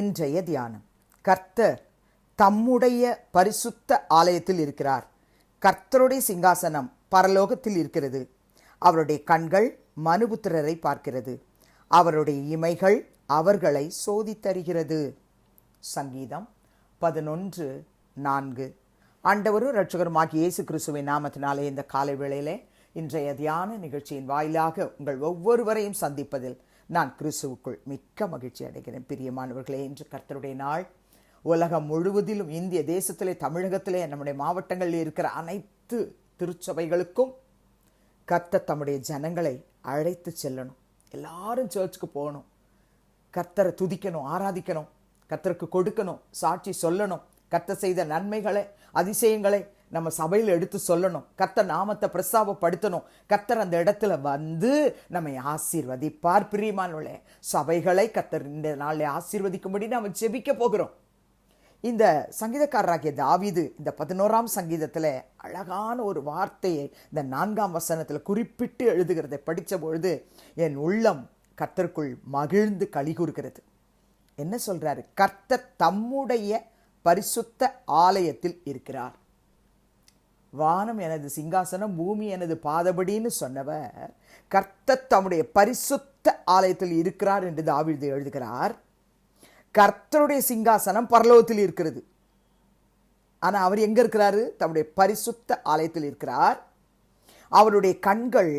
இன்றைய தியானம். கர்த்தர் தம்முடைய பரிசுத்த ஆலயத்தில் இருக்கிறார். கர்த்தருடைய சிங்காசனம் பரலோகத்தில் இருக்கிறது. அவருடைய கண்கள் மனுபுத்திரரை பார்க்கிறது. அவருடைய இமைகள் அவர்களை சோதித்தருகிறது. சங்கீதம் 11:4. ஆண்டவரும் இரட்சகருமாகிய இயேசு கிறிஸ்துவின் நாமத்தினாலே இந்த காலை வேளையிலே இன்றைய தியான நிகழ்ச்சியின் வாயிலாக உங்கள் ஒவ்வொருவரையும் சந்திப்பதில் நான் கிறிஸ்துவுக்குள் மிக்க மகிழ்ச்சி அடைகிறேன். பிரியமானவர்களே, இன்று கர்த்தருடைய நாள். உலகம் முழுவதிலும், இந்திய தேசத்திலே, தமிழகத்திலே, நம்முடைய மாவட்டங்களில் இருக்கிற அனைத்து திருச்சபைகளுக்கும் கர்த்தர் தம்முடைய ஜனங்களை அழைத்து செல்லணும். எல்லாரும் சர்ச்சுக்கு போகணும், கர்த்தரை துதிக்கணும், ஆராதிக்கணும், கர்த்தருக்கு கொடுக்கணும், சாட்சி சொல்லணும், கர்த்தர் செய்த நன்மைகளை அதிசயங்களை நம்ம சபையில் எடுத்து சொல்லணும், கர்த்தர் நாமத்தை பிரஸ்தாபப்படுத்தணும். கர்த்தர் அந்த இடத்துல வந்து நம்மை ஆசீர்வதிப்பார். பிரியமானவர்களே, சபைகளை கர்த்தர் இந்த நாளில் ஆசீர்வதிக்கும்படி நம்ம ஜெபிக்க போகிறோம். இந்த சங்கீதக்காரராகிய தாவீது இந்த 11ஆம் சங்கீதத்தில் அழகான ஒரு வார்த்தையை இந்த 4ஆம் வசனத்தில் குறிப்பிட்டு எழுதுகிறதை படித்த பொழுது என் உள்ளம் கர்த்தருக்குள் மகிழ்ந்து களிகூறுகிறது. என்ன சொல்றாரு? கர்த்தர் தம்முடைய பரிசுத்த ஆலயத்தில் இருக்கிறார். வானம் எனது சிங்காசனம், பூமி எனது பாதபடின்னு சொன்னவர் கர்த்தர் தம்முடைய பரிசுத்த ஆலயத்தில் இருக்கிறார் என்று தாவீது எழுதுகிறார். கர்த்தருடைய சிங்காசனம் பரலோகத்தில் இருக்கிறது. ஆனா அவர் எங்க இருக்கிறாரு? தம்முடைய பரிசுத்த ஆலயத்தில் இருக்கிறார். அவருடைய கண்கள்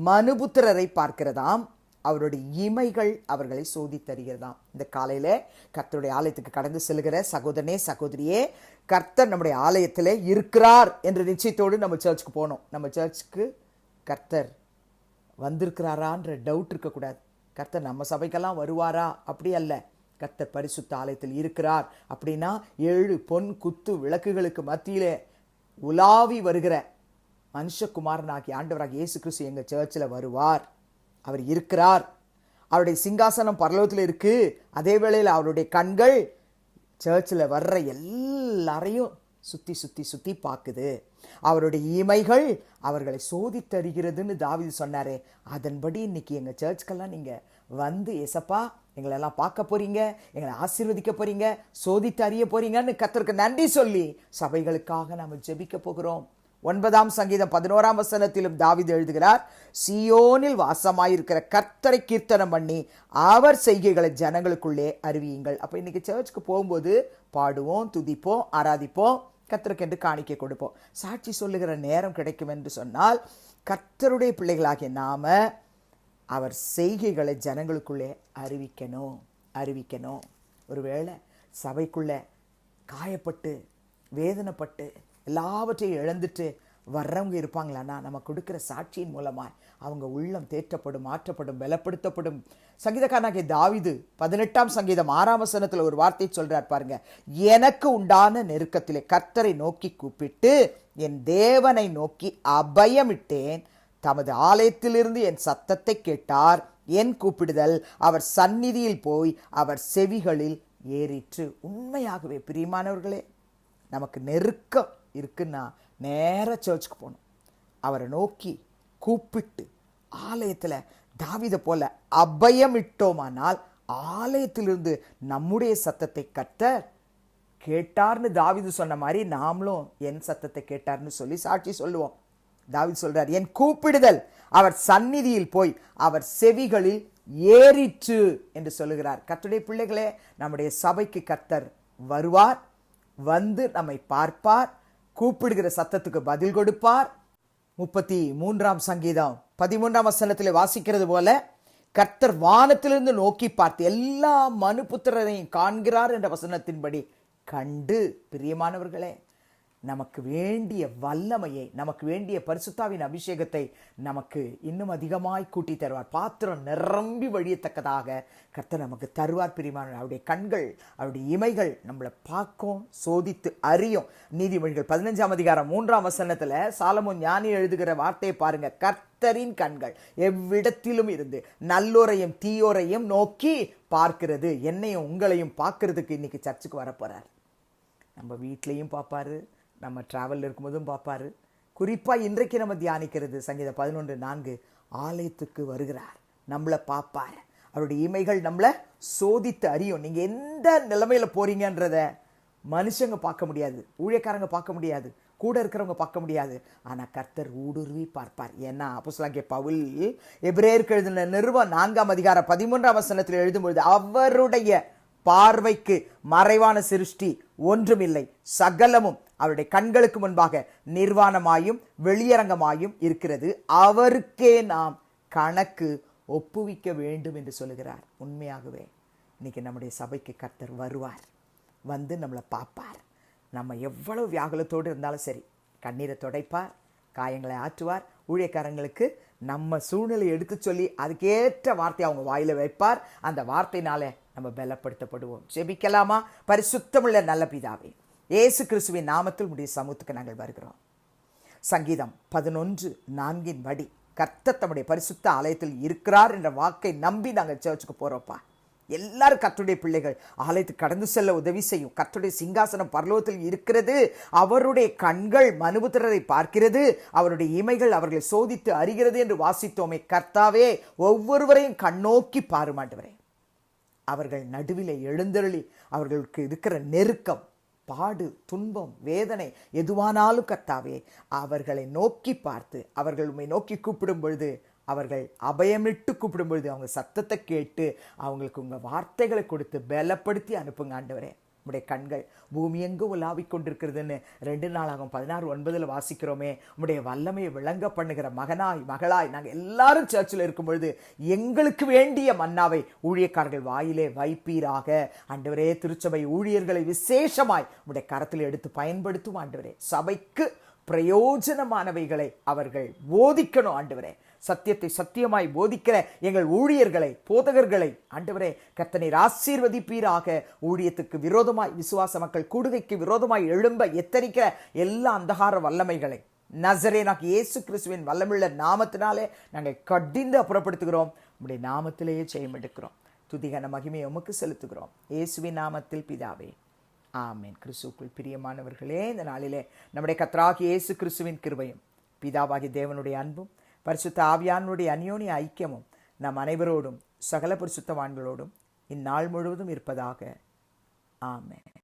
மனுபுத்திரரை பார்க்கிறதாம். அவருடைய இமைகள் அவர்களை சோதித்தருகிறதாம். இந்த காலையில கர்த்தருடைய ஆலயத்துக்கு கடந்து செல்கிற சகோதரனே, சகோதரியே, கர்த்தர் நம்முடைய ஆலயத்தில் இருக்கிறார் என்ற நிச்சயத்தோடு நம்ம சர்ச்சுக்கு போனோம். நம்ம சர்ச்சுக்கு கர்த்தர் வந்திருக்கிறாரான்ற டவுட் இருக்கக்கூடாது. கர்த்தர் நம்ம சபைக்கெல்லாம் வருவாரா? அப்படி அல்ல. கர்த்தர் பரிசுத்த ஆலயத்தில் இருக்கிறார் அப்படின்னா 7 பொன் குத்து விளக்குகளுக்கு மத்தியிலே உலாவி வருகிற மனுஷகுமாரனாகி ஆண்டவராக இயேசு கிறிஸ்து எங்க சர்ச்சில் வருவார். அவர் இருக்கிறார். அவருடைய சிங்காசனம் பரலோகத்தில் இருக்கு. அதே வேளையில் அவருடைய கண்கள் சர்ச்சில் வர்ற எல்லாரையும் சுத்தி சுத்தி சுத்தி பார்க்குது. அவருடைய இமைகள் அவர்களை சோதித்தருகிறதுன்னு தாவீது சொன்னாரே, அதன்படி இன்னைக்கு எங்க சர்ச்சுக்கெல்லாம் நீங்க வந்து ஏசப்பா எங்களெல்லாம் பார்க்க போறீங்க, எங்களை ஆசீர்வதிக்க போறீங்க, சோதித்து அறிய போறீங்கன்னு கர்த்தருக்கு நன்றி சொல்லி சபைகளுக்காக நாம ஜெபிக்க போகிறோம். 9ஆம் சங்கீதம் 11ஆம் வசனத்திலும் தாவீது எழுதுகிறார், சீயோனில் வாசமாயிருக்கிற கர்த்தரை கீர்த்தனம் பண்ணி அவர் செய்கைகளை ஜனங்களுக்குள்ளே அறிவியுங்கள். அப்ப இன்னைக்கு சர்ச்சுக்கு போகும்போது பாடுவோம், துதிப்போம், ஆராதிப்போம், கர்த்தருக்கு என்று காணிக்கை கொடுப்போம். சாட்சி சொல்லுகிற நேரம் கிடைக்கும் என்று சொன்னால் கர்த்தருடைய பிள்ளைகளாகிய நாம அவர் செய்கைகளை ஜனங்களுக்குள்ளே அறிவிக்கணும். ஒருவேளை சபைக்குள்ள காயப்பட்டு வேதனைப்பட்டு எல்லாவற்றையும் இழந்துட்டு வர்றவங்க இருப்பாங்களான்னா நம்ம கொடுக்கிற சாட்சியின் மூலமாய் அவங்க உள்ளம் தேற்றப்படும், மாற்றப்படும், பலப்படுத்தப்படும். சங்கீதக்காரனாகிய தாவீது 18ஆம் சங்கீதம் 6ஆம் வசனத்தில் ஒரு வார்த்தை சொல்றார் பாருங்க, எனக்கு உண்டான நெருக்கத்திலே கர்த்தரை நோக்கி கூப்பிட்டு என் தேவனை நோக்கி அபயமிட்டேன். தமது ஆலயத்திலிருந்து என் சத்தத்தை கேட்டார். என் கூப்பிடுதல் அவர் சந்நிதியில் போய் அவர் செவிகளில் ஏறிற்று. உண்மையாகவே பிரியமானவர்களே, நமக்கு நெருக்கம் இருக்குன்னா நேர சர்ச்சுக்கு போகணும். அவரை நோக்கி கூப்பிட்டு ஆலயத்தில் தாவீதை போல அபயமிட்டோமானால் ஆலயத்திலிருந்து நம்முடைய சத்தத்தை கர்த்தர் கேட்டார்னு தாவீது சொன்ன மாதிரி நாமளும் என் சத்தத்தை கேட்டார்னு சொல்லி சாட்சி சொல்லுவோம். தாவீது சொல்றார், என் கூப்பிடுதல் அவர் சந்நிதியில் போய் அவர் செவிகளில் ஏறிற்று என்று சொல்லுகிறார். கர்த்தருடைய பிள்ளைகளே, நம்முடைய சபைக்கு கர்த்தர் வருவார், வந்து நம்மை பார்ப்பார், கூப்பிடுகிற சத்தத்துக்கு பதில் கொடுப்பார். 33ஆம் சங்கீதம் 13ஆம் வசனத்தில் வாசிக்கிறது போல கர்த்தர் வானத்திலிருந்து நோக்கி பார்த்து எல்லா மனுபுத்திரரையும் காண்கிறார் என்ற வசனத்தின்படி கண்டு, பிரியமானவர்களே, நமக்கு வேண்டிய வல்லமையை, நமக்கு வேண்டிய பரிசுத்தாவின் அபிஷேகத்தை நமக்கு இன்னும் அதிகமாய் கூட்டி தருவார். பாத்திரம் நிரம்பி வழியத்தக்கதாக கர்த்தர் நமக்கு தருவார். பிரியமான அவருடைய கண்கள், அவருடைய இமைகள் நம்மளை பார்க்கும், சோதித்து அறியும். நீதிமொழிகள் 15ஆம் அதிகாரம் 3ஆம் வசனத்துல சாலமோன் ஞானி எழுதுகிற வார்த்தையை பாருங்க, கர்த்தரின் கண்கள் எவ்விடத்திலும் இருந்து நல்லோரையும் தீயோரையும் நோக்கி பார்க்கிறது. என்னையும் உங்களையும் பார்க்கறதுக்கு இன்னைக்கு சர்ச்சுக்கு வரப்போறார். நம்ம வீட்லையும் பார்ப்பாரு, நம்ம டிராவலில் இருக்கும்போதும் பார்ப்பாரு. குறிப்பாக இன்றைக்கு நம்ம தியானிக்கிறது சங்கீதம் 11:4, ஆலயத்துக்கு வருகிறார், நம்மளை பார்ப்பார், அவருடைய இமைகள் நம்மளை சோதித்து அறியும். நீங்க எந்த நிலைமையில போறீங்கன்றத மனுஷங்க பார்க்க முடியாது, ஊழியக்காரங்க பார்க்க முடியாது, கூட இருக்கிறவங்க பார்க்க முடியாது. ஆனா கர்த்தர் ஊடுருவி பார்ப்பார். ஏன்னா அப்போஸ்தலனாகிய பவுல் எபிரேயருக்கு எழுதின நிருபம் 4:13 எழுதும்பொழுது, அவருடைய பார்வைக்கு மறைவான சிருஷ்டி ஒன்றுமில்லை, சகலமும் அவருடைய கண்களுக்கு முன்பாக நிர்வாணமாயும் வெளியரங்கமாயும் இருக்கிறது, அவருக்கே நாம் கணக்கு ஒப்புவிக்க வேண்டும் என்று சொல்லுகிறார். உண்மையாகவே இன்னைக்கு நம்முடைய சபைக்கு கர்த்தர் வருவார், வந்து நம்மளை பார்ப்பார். நம்ம எவ்வளவு வியாகுலத்தோடு இருந்தாலும் சரி, கண்ணீரை துடைப்பார், காயங்களை ஆற்றுவார். ஊழியக்காரங்களுக்கு நம்ம சூழ்நிலையை எடுத்து சொல்லி அதுக்கேற்ற வார்த்தை அவங்க வாயில வைப்பார். அந்த வார்த்தையினால நம்ம பலப்படுத்தப்படுவோம். ஜெபிக்கலாமா? பரிசுத்தமுள்ள நல்ல பிதாவே, இயேசு கிறிஸ்துவின் நாமத்தில் உடைய சமூகத்துக்கு நாங்கள் வருகிறோம். சங்கீதம் 11:4 கர்த்தர் தம்முடைய பரிசுத்த ஆலயத்தில் இருக்கிறார் என்ற வாக்கை நம்பி நாங்கள் சர்ச்சுக்கு போறோம்ப்பா. எல்லாரும் கர்த்தருடைய பிள்ளைகள் ஆலயத்துக்கு கடந்து செல்ல உதவி செய்யும். கர்த்தருடைய சிங்காசனம் பரலோகத்தில் இருக்கிறது, அவருடைய கண்கள் மனுபுத்திரரை பார்க்கிறது, அவருடைய இமைகள் அவர்களை சோதித்து அறிகிறது என்று வாசித்தோமே. கர்த்தாவே, ஒவ்வொருவரையும் கண்ணோக்கி பாருமாண்டவரே. அவர்கள் நடுவிலே எழுந்தருளி அவர்களுக்கு இருக்கிற நெருக்கம், பாடு, துன்பம், வேதனை எதுவானாலும் கர்த்தாவே அவர்களை நோக்கி பார்த்து, அவர்கள் உம்மை நோக்கி கூப்பிடும் பொழுது, அவர்கள் அபயமிட்டு கூப்பிடும் பொழுது அவங்க சத்தத்தை கேட்டு அவங்களுக்கு உங்கள் வார்த்தைகளை கொடுத்து பலப்படுத்தி அனுப்புங்க ஆண்டவரே. உம்முடைய கண்கள் பூமி எங்கும் உலாவிக் கொண்டிருக்கிறதுன்னு 2 நாளாகும் 16:9 வாசிக்கிறோமே. உம்முடைய வல்லமையை விளங்க பண்ணுகிற மகனாய் மகளாய் நாங்கள் எல்லாரும் சர்ச்சில் இருக்கும் பொழுது எங்களுக்கு வேண்டிய மன்னாவை ஊழியக்காரர்கள் வாயிலே வைப்பீராக ஆண்டவரே. திருச்சபை ஊழியர்களை விசேஷமாய் உம்முடைய கரத்தில் எடுத்து பயன்படுத்தும் ஆண்டவரே. சபைக்கு பிரயோஜனமானவைகளை அவர்கள் போதிக்கணும் ஆண்டவரே. சத்தியத்தை சத்தியமாய் போதிக்கிற எங்கள் ஊழியர்களை, போதகர்களை ஆண்டவரே கர்த்தர் ஆசீர்வதிப்பீராக. ஊழியத்துக்கு விரோதமாய், விசுவாச மக்கள் கூடுகைக்கு விரோதமாய் எழும்ப எத்தரிக்கிற எல்லா அந்தகார வல்லமைகளை நசரேனாகிய இயேசு கிறிஸ்துவின் வல்லமுள்ள நாமத்தினாலே நாங்கள் கடிந்து அப்புறப்படுத்துகிறோம். உம்முடைய நாமத்திலேயே ஜெயம் எடுக்கிறோம். துதிகன மகிமையை உமக்கு செலுத்துகிறோம். இயேசுவின் நாமத்தில் பிதாவே, ஆமென். கிறிஸ்துவுக்குள் பிரியமானவர்களே, இந்த நாளிலே நம்முடைய கர்த்தராகிய இயேசு கிறிஸ்துவின் கிருபையும் பிதாவாகிய தேவனுடைய அன்பும் பரிசுத்த ஆவியானுடைய அந்யோன்ய ஐக்கியமும் நம் அனைவரோடும் சகல பரிசுத்தவான்களோடும் இந்நாள் முழுவதும் இருப்பதாக. ஆமென்.